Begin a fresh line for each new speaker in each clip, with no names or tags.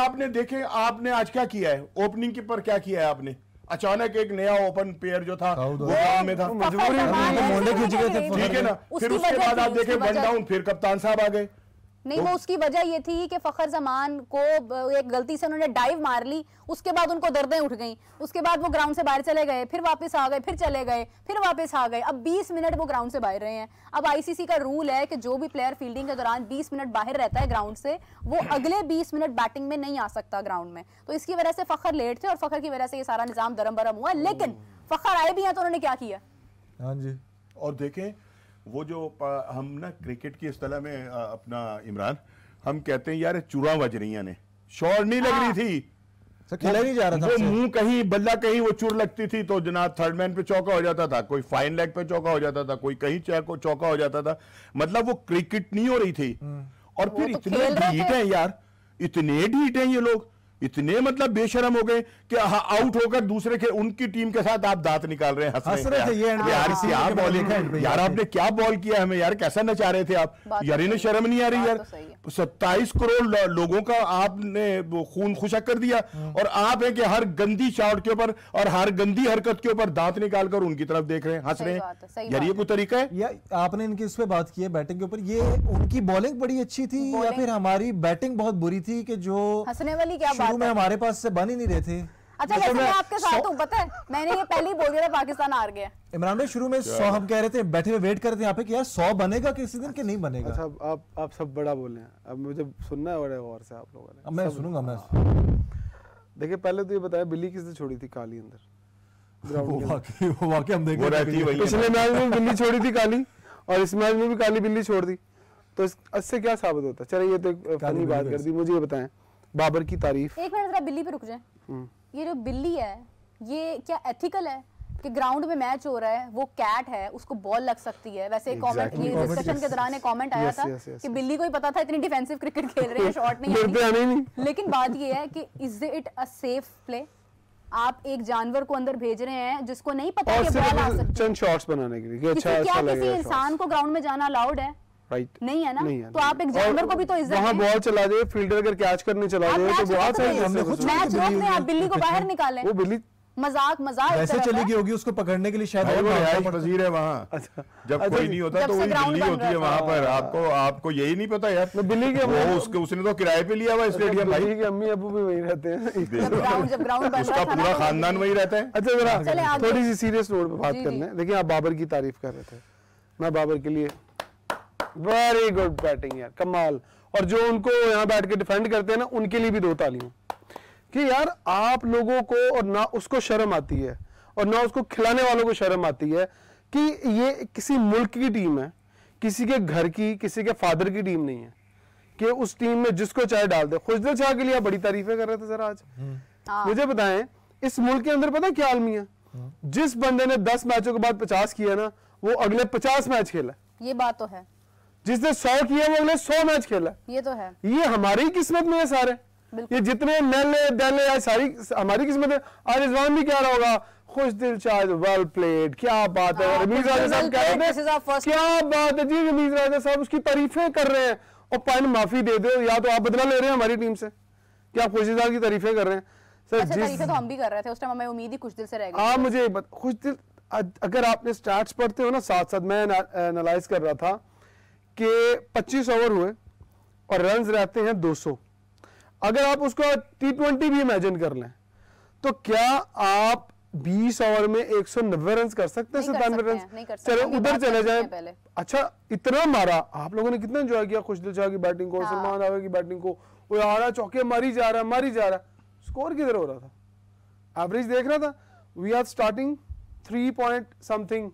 आपने देखे, आपने आज क्या किया है ओपनिंग के पर, क्या किया है आपने? अचानक एक नया ओपन पेयर जो था वो ग्राउंड में था, ठीक है ना। फिर उसके बाद आप देखें 1 डाउन, फिर कप्तान साहब आ गए।
नहीं, वो उसकी वजह ये थी कि फखर जमान को एक गलती से उन्होंने डाइव मार ली, उसके बाद उनको दर्दें उठ गईं, उसके बाद वो ग्राउंड से बाहर चले गए, फिर वापस आ गए, फिर चले गए, फिर वापस आ गए। अब 20 मिनट वो ग्राउंड से बाहर रहे हैं। अब आईसीसी का रूल है कि जो भी प्लेयर फील्डिंग के दौरान 20 मिनट बाहर रहता है ग्राउंड से, वो अगले 20 मिनट बैटिंग में नहीं आ सकता ग्राउंड में। तो इसकी वजह से फखर लेट थे और फखर की वजह से ये सारा निजाम दरम बरम हुआ। लेकिन फखर आए भी हैं तो उन्होंने क्या किया?
हाँ जी,
और देखें वो जो हम ना क्रिकेट की इस्तेलाह में अपना इमरान, हम कहते हैं यार चूड़ा बज रही ने, शॉट नहीं लग रही थी,
खेला नहीं जा रहा था,
वो मुंह कहीं बल्ला कहीं वो चूर लगती थी तो जनाब थर्ड मैन पे चौका हो जाता था, कोई फाइन लेग पे चौका हो जाता था, कोई कहीं चौका हो जाता था। मतलब वो क्रिकेट नहीं हो रही थी। और फिर इतने ढीठ हैं यार, इतने ढीठ हैं ये लोग, इतने मतलब बेशरम हो गए कि आउट होकर दूसरे के उनकी टीम के साथ आप दांत निकाल रहे हैं, हंस रहे थे। यार क्या बॉलिंग है यार, आपने क्या बॉल किया हमें यार, कैसा नचा रहे थे आप यार, इन्हें शर्म नहीं आ रही यार। 27 करोड़ लोगों का आपने खून खुशक कर दिया और आप है कि हर गंदी शॉट के ऊपर और हर गंदी हरकत के ऊपर दांत निकाल कर उनकी तरफ देख रहे हैं, हंस रहे हैं यार। ये कोई तरीका है?
या आपने इनकी इस पे बात की है बैटिंग के ऊपर, ये उनकी बॉलिंग बड़ी अच्छी थी या फिर हमारी बैटिंग बहुत बुरी थी कि जो
हंसने वाली क्या बात
में हमारे पास से बन ही नहीं रहे थे?
अच्छा, वैसे मैं आपके साथ हूं, पता है मैंने ये पहले ही बोल दिया था पाकिस्तान हार गया।
इमरान भाई शुरू में 100 हम कह रहे थे, बैठे हुए वेट करते हैं यहाँ पे कि यार 100 बनेगा किसी दिन कि नहीं बनेगा।
अच्छा, आप सब बड़ा बोल रहे हैं, अब मुझे सुनना है बड़े गौर से आप लोगों ने।
अब मैं सुनूंगा। मैं
देखिए पहले तो ये बताया बिल्ली किसने छोड़ी थी काली अंदर ग्राउंड
वो वाकई हम देख रहे थे,
पिछले मैच में बिल्ली छोड़ी थी काली और इस मैच में भी काली बिल्ली छोड़ दी, तो इससे क्या साबित होता है? चलिए ये तो एक फनी बात कर दी। मुझे ये बताएं बाबर की तारीफ।
एक मिनट जरा बिल्ली पे रुक जाए। ये जो बिल्ली है ये क्या एथिकल है कि ग्राउंड में मैच हो रहा है, वो कैट है, उसको बॉल लग सकती है? वैसे कमेंट ये डिस्कशन के दौरान एक कमेंट आया था कि बिल्ली को ही पता था इतनी डिफेंसिव क्रिकेट खेल रहे हैं, शॉट नहीं। लेकिन बात ये है कि is it a safe play? आप एक जानवर को अंदर भेज रहे हैं जिसको नहीं पता कि बॉल आ सकती है,
चंद शॉट्स बनाने के लिए।
क्या किसी इंसान को ग्राउंड में जाना अलाउड है? नहीं है ना, तो आप एक जानवर को भी तो इज्जत
वहां बॉल चला जाए, फील्डर अगर कैच करने चला जाए तो बहुत सही है।
मैच रोक दें, आप बिल्ली को बाहर निकालें।
वो बिल्ली
मजाक
वैसे चली गई होगी, उसको पकड़ने के लिए शायद
वजीर है वहाँ। जब कोई नहीं होता तो वही बिल्ली होती है वहाँ पर। आपको यही नहीं पता यार?
बिल्ली के
उसने तो किराए पे लिया हुआ स्टेडियम भाई,
के अम्मी अबू भी वही रहते हैं,
जब ग्राउंड
उसका पूरा खानदान वही रहता है।
अच्छा जरा थोड़ी सी सीरियस नोट पे बात करने। देखिए आप बाबर की तारीफ कर रहे थे, मैं बाबर के लिए वेरी गुड बैटिंग यार, कमाल। और जो उनको यहाँ बैठ के डिफेंड करते हैं ना, उनके लिए भी 2 तालियां कि यार आप लोगों को और ना उसको शर्म आती है और ना उसको खिलाने वालों को शर्म आती है कि ये किसी मुल्क की टीम है, किसी के घर की, किसी के फादर की टीम नहीं है कि उस टीम में जिसको चाहे डाल दे। खुशदिल शाह के लिए बड़ी तारीफें कर रहे थे सर आज। मुझे बताएं इस मुल्क के अंदर पता क्या आलमी है? जिस बंदे ने 10 मैचों के बाद 50 किया ना, वो अगले 50 मैच खेला।
ये बात तो है।
जिसने 100 किया वो अगले 100 मैच खेला।
ये तो है।
ये हमारी किस्मत में है सारे, ये जितने नले डले आज सारी हमारी किस्मत है। आज रिजवान भी कह रहा होगा खुशदिल शाह वेल प्लेड, क्या बात है। रमीज राजा साहब कह रहे थे क्या बात है जी, रमीज राजा साहब उसकी तारीफें कर रहे हैं। और पाइन माफी दे दो, या तो आप बदला ले रहे हैं हमारी टीम से कि आप खुशदिल साहब की तारीफें कर रहे हैं।
सर तारीफें तो हम भी कर रहे थे उस टाइम, हमें उम्मीद ही खुशदिल से रह गई।
आप मुझे खुशदिल, अगर आपने स्टैट्स पढ़ते हो ना साथ साथ, मैं एनालाइज कर रहा था कि 25 ओवर हुए और रन्स रहते हैं 200। अगर आप उसको T20 भी इमेजिन कर लें तो क्या आप 20 ओवर में 190 रन कर सकते हैं? 97 रन। चलो उधर चले जाए। अच्छा इतना मारा, आप लोगों ने कितना एंजॉय किया खुशदिल शाह की बैटिंग को, सलमान आगा की बैटिंग को। वो यार चौके मारी जा रहा, स्कोर किधर हो रहा था? एवरेज देख रहा था, we are starting 3 point something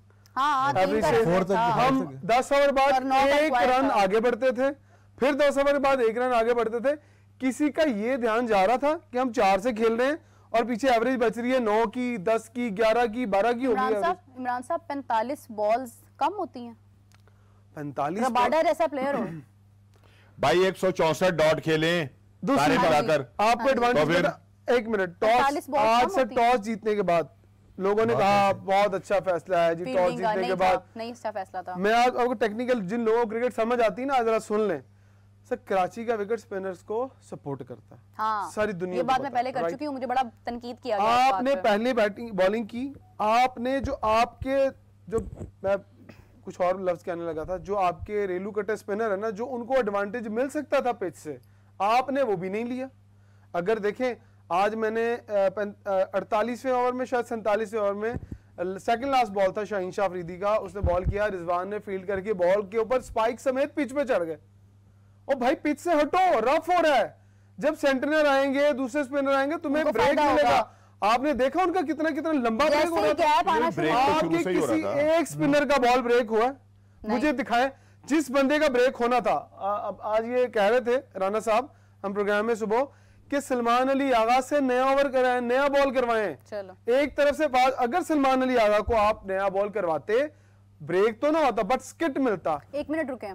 average से। हम 10 ओवर बाद 1 रन आगे बढ़ते थे, फिर 10 ओवर बाद 1 रन आगे बढ़ते थे। किसी का ये ध्यान जा रहा था कि हम 4 से खेल रहे हैं और पीछे एवरेज बच रही है 9 की, 10 की, 11 की, 12 की होगी।
इमरान साहब 45 बॉल्स कम होती हैं?
45
रबाडा जैसा प्लेयर हो
भाई 164 डॉट खेले सारे मिलाकर,
आपको एडवांटेज। एक मिनट, टॉस आज से टॉस जीतने के बाद लोगों ने कहा बहुत अच्छा फैसला है जी, टॉस जीतने के बाद।
नहीं अच्छा फैसला था।
मैं आपको टेक्निकल, जिन लोगों को क्रिकेट समझ आती है ना, जरा सुन लें। सर कराची का विकेट स्पिनर्स को सपोर्ट करता है।
हाँ,
सारी दुनिया
ये
को
बात मैं
पता
पहले
है,
कर
right?
चुकी हूँ, मुझे बड़ा तनकीद किया गया इस
आपने
बात पे।
पहले बैटिंग बॉलिंग की, आपने जो आपके जो मैं कुछ और लफ्ज कहने लगा था, जो आपके रेलू कटे स्पिनर है ना, जो उनको एडवांटेज मिल सकता था पिच से, आपने वो भी नहीं लिया। अगर देखें आज मैंने 48वें ओवर में शायद 47वें ओवर में सेकंड लास्ट बॉल था शाहीन शाह अफरीदी का, उसने बॉल किया, रिजवान ने फील्ड करके बॉल के ऊपर स्पाइक समेत पिच पे चढ़ गए। और भाई पिच से हटो, रफ हो रहा है, जब सेंटनर आएंगे दूसरे स्पिनर आएंगे तुम्हें
उनको
ब्रेक
फायदा
मिलेगा।
होगा।
आपने देखा उनका कितना कितना लंबा ब्रेक हो रहा था।
गैप आना शुरू
ब्रेक तो शुरू
आपके
से ही हो
किसी
रहा था।
एक स्पिनर का बॉल ब्रेक हुआ, मुझे दिखाएं जिस बंदे का ब्रेक होना था। अब आज ये कह रहे थे राना साहब हम प्रोग्राम में सुबह कि सलमान अली आगा से नया ओवर कराएं, नया बॉल करवाएं।
चलो
एक तरफ से पास, अगर सलमान अली आगा को आप नया बॉल करवाते, ब्रेक तो ना होता बट स्किट मिलता।
1 मिनट रुके,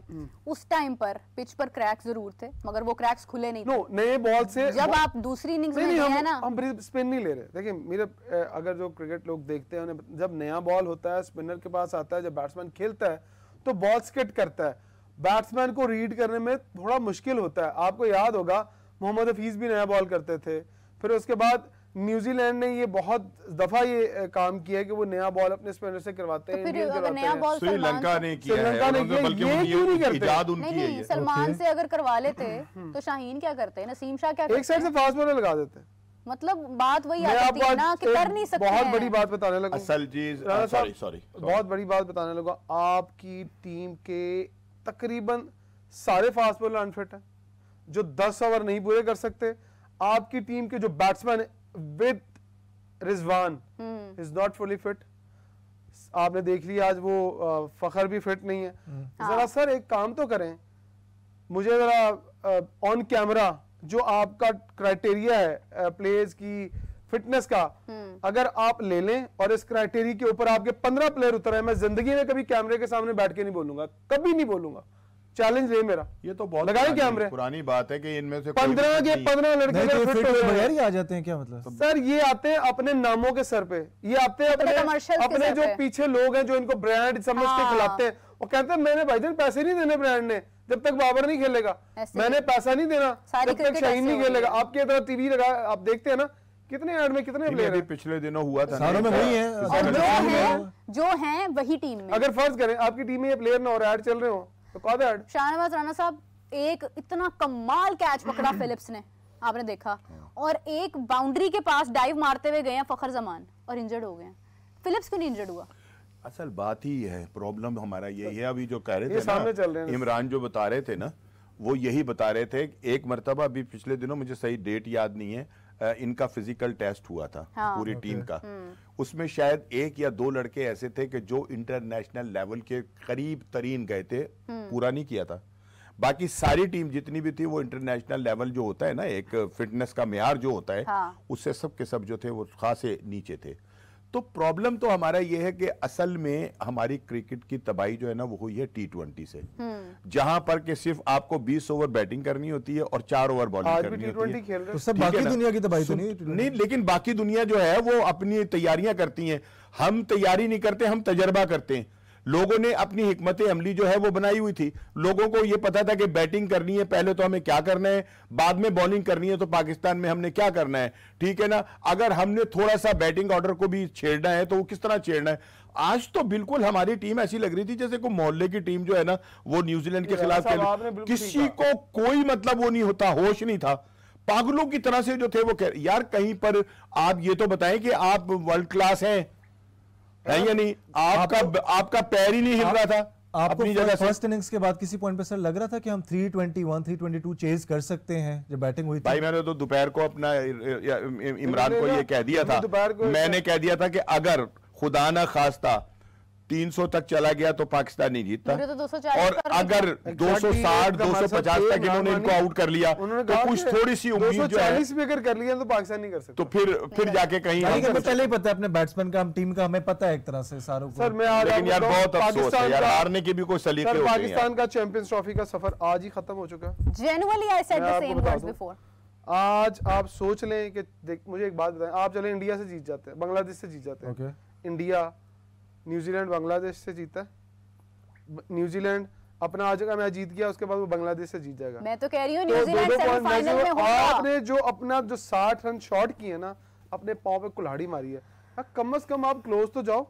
उस टाइम पर पिच पर क्रैक जरूर थे मगर वो क्रैक्स खुले नहीं थे।
नो, नए बॉल से
जब आप दूसरी इनिंग्स में गए हैं ना,
हम स्पिन नहीं ले रहे। देखिए मेरे अगर जो क्रिकेट लोग देखते हैं, जब नया बॉल होता है स्पिनर के पास आता है, जब बैट्समैन खेलता है तो बॉल स्किट करता है, बैट्समैन को रीड करने में थोड़ा मुश्किल होता है। आपको याद होगा मोहम्मद हफीज भी नया बॉल करते थे, फिर उसके बाद न्यूजीलैंड ने ये बहुत दफा ये काम किया है कि वो नया बॉल अपने स्पिनर से करवाते हैं,
तो फिर
इंडियन
अगर
करवाते
नया
हैं।
बॉल
श्रीलंका ने किया है,
श्रीलंका ने
उन्होंने
किया,
बल्कि
ये क्यों नहीं करते?
इजाद
नहीं
उनकी है
नहीं
ये।
सलमान से अगर करवा लेते तो शाहीन क्या करते, नसीम शाह क्या
एक
करते
साइड से फास्ट बॉलर लगा देते हैं।
मतलब बात वही
मैं
आती
आपको
है ना कि
आज
कर नहीं सकते
बहुत
हैं।
बड़ी बात बताने लगा।
असल चीज
राणा साहब,
सॉरी
बहुत बड़ी बात बताने लगा। आपकी टीम के तकरीबन सारे फास्ट बॉलर अनफिट हैं, जो 10 ओवर नहीं पूरे कर सकते। आपकी टीम के जो batsman with Rizwan is not fully fit. आपने देख लिया आज वो फखर भी फिट नहीं है। जरा सर एक काम तो करें, मुझे जरा ऑन कैमरा जो आपका क्राइटेरिया है प्लेयर्स की फिटनेस का, अगर आप ले लें और इस क्राइटेरिया के ऊपर आपके 15 प्लेयर उतर आए, मैं जिंदगी में कभी कैमरे के सामने बैठ के नहीं बोलूंगा, कभी नहीं बोलूंगा। चैलेंज है मेरा।
ये तो बहुत
लगाए कैमरे।
पुरानी बात है कि इनमें से
15 के 15 लड़के
नहीं तो
अगर
फिट
फिट हो
के
जाएं।
बगैर ही आ जाते हैं क्या मतलब?
सर ये आते हैं अपने नामों के सर पे, ये आते हैं अपने
commercials के
अपने
सर
जो
पे।
पीछे लोग हैं जो इनको ब्रांड समझ के खिलाते हैं, वो कहते हैं मैंने भाईजान पैसे नहीं देने ब्रांड ने जब तक बाबर नहीं खेलेगा,
ऐसे
मैंने पैसा नहीं देना
सारी
जब तक
क्रिकेट
शाहीन
ऐसे
नहीं
हो
खेलेगा।
रही है।
आपके तरह टीवी लगा, आप देखते हैं ना कितने ऐड में कितने प्लेयर
अभी
हैं।
पिछले दिनों हुआ था
सारों में वही है।
और जो हैं वही टीम में।
अगर फर्ज करें आपकी टीम में ये प्लेयर ना और ऐड चल रहे हो तो कौन ऐड?
शाहनवाज राणा साहब, एक इतना कमाल कैच पकड़ा फिलिप्स ने, आपने देखा, और एक बाउंड्री के पास डाइव मारते हुए गए हैं फखर जमान और इंजर्ड हो गए हैं। फिलिप्स क्यों नहीं इंजर्ड हुआ?
असल बात ही है, प्रॉब्लम हमारा यही है। अभी जो कह रहे
ये
थे
सामने चल रहे
ना
हैं।
इमरान, जो बता रहे थे ना, वो यही बता रहे थे। एक मर्तबा अभी पिछले दिनों, मुझे सही डेट याद नहीं है, इनका फिजिकल टेस्ट हुआ था पूरी टीम का। उसमें शायद 1 या 2 लड़के ऐसे थे कि जो इंटरनेशनल लेवल के करीब तरीन गए थे, पूरा नहीं किया था। बाकी सारी टीम जितनी भी थी वो इंटरनेशनल लेवल जो होता है ना, एक फिटनेस का मेयार जो होता है, उससे सब के सब जो थे वो खासे नीचे थे। तो प्रॉब्लम तो हमारा ये है कि असल में हमारी क्रिकेट की तबाही जो है ना वो हुई है T20 से, जहां पर कि सिर्फ आपको 20 ओवर बैटिंग करनी होती है और 4 ओवर बॉलिंग
आज भी
करनी होती
T20
है।
खेल रहे
तो
हैं।
सब
ठीक है
बाकी
ना?
दुनिया की तबाही तो नहीं?
नहीं, लेकिन बाकी दुनिया जो है वो अपनी तैयारियां करती हैं। हम तैयारी नहीं करते, हम तजर्बा करते हैं। लोगों ने अपनी हिकमत अमली जो है वो बनाई हुई थी। लोगों को ये पता था कि बैटिंग करनी है पहले तो हमें क्या करना है, बाद में बॉलिंग करनी है तो पाकिस्तान में हमने क्या करना है, ठीक है ना। अगर हमने थोड़ा सा बैटिंग ऑर्डर को भी छेड़ना है तो वो किस तरह छेड़ना है। आज तो बिल्कुल हमारी टीम ऐसी लग रही थी जैसे कोई मोहल्ले की टीम जो है ना वो न्यूजीलैंड के खिलाफ
साहब, आपने
खेल,
बिल्कुल
किसी को कोई मतलब वो नहीं होता, होश नहीं था। पागलों की तरह से जो थे वो कह यार, कहीं पर आप ये तो बताएं कि आप वर्ल्ड क्लास हैं है या नहीं। आपका पैर ही नहीं हिल रहा था अपनी जगह से।
फर्स्ट इनिंग्स के बाद किसी पॉइंट पे सर लग रहा था कि हम 321 322 चेज कर सकते हैं जब बैटिंग हुई थी?
भाई मैंने तो दोपहर को अपना इमरान को ये कह दिया था, मैंने कह दिया था कि अगर खुदा ना खास्ता 300 तक चला गया तो पाकिस्तान नहीं जीतता,
मुझे तो 240
और
पर
अगर 260 250 तक इन्होंने इनको आउट कर लिया तो कुछ थोड़ी सी उम्मीद जो है
240 भी अगर कर लिया तो पाकिस्तान नहीं कर सकता।
तो फिर जाके कहीं
यानी कि
हम-
हमें पहले ही पता है अपने बैट्समैन का, हम टीम का हमें पता है एक तरह से सारों को।
सर मैं आज
लेकिन यार
आपको
बहुत
बताऊं,
अफसोस है यार, हारने के भी कोई सलीके
सर
होते हैं यार।
पाकिस्तान का चैंपियंस ट्रॉफी का सफर आज ही खत्म हो चुका है।
जेन्युइनली आई सेड
मैं
द
आपको
सेम
बता
वर्ड्स
दूं।
बिफोर।
आज आप सोच लें कि मुझे एक बात बताएं, आप चले इंडिया से जीत जाते हैं, बांग्लादेश से जीत जाते हैं,
ओके।
इंडिया न्यूजीलैंड बांग्लादेश से जीता है, न्यूजीलैंड अपना आज का मैच जीत गया, उसके बाद वो बांग्लादेश से जीत जाएगा।
मैं तो कह रही हूँ
तो
न्यूजीलैंड
2-2 पॉइंट
सेमीफाइनल में होगा।
आपने जो अपना जो 60 रन शॉट किए ना, अपने पांव पे कुल्हाड़ी मारी है। कम से कम आप क्लोज तो जाओ,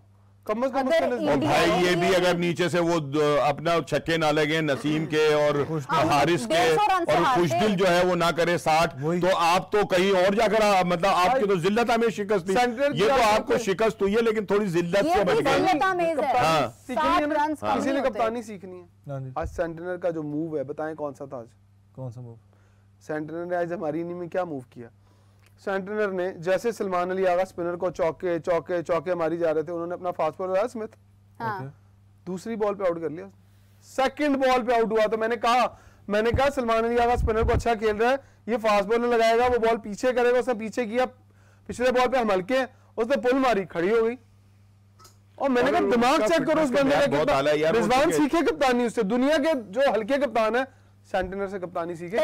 कम से कम उसके लिए।
और भाई ये भी अगर नीचे से वो अपना छक्के ना लगे नसीम के और हारिस के, और खुशदिल जो है वो ना करे 60, तो आप तो कहीं और जाकर मतलब आपकी तो जिल्लत में शिकस्त थी। ये तो आपको शिकस्त हुई है, लेकिन थोड़ी जिल्लत से बच गई।
इसीलिए कप्तानी सीखनी है। आज सेंटिनर का जो मूव है, बताएं कौन सा था आज?
कौन सा मूव?
सेंटिनर ने आज हमारी इनिंग में क्या मूव किया? सेंटिनर ने जैसे सलमान अली आगा स्पिनर को चौके चौके चौके मारी जा रहे थे, उन्होंने अपना फास्ट बॉलर लगाया स्मिथ, दूसरी बॉल पे आउट कर लिया। सेकंड बॉल पे आउट हुआ तो मैंने कहा सलमान अली आगा स्पिनर को अच्छा खेल रहा है, ये फास्ट बॉलर लगाएगा, वो बॉल पीछे करेगा। उसने पीछे किया, पिछले बॉल पे हम हल्के, उसने पुल मारी, खड़ी हो गई। और मैंने कहा दिमाग चेक करो उस बंदे का, रिजवान सीखे कप्तानी उससे, दुनिया के जो हल्के कप्तान है सेंटिनर से कप्तानी सीखे।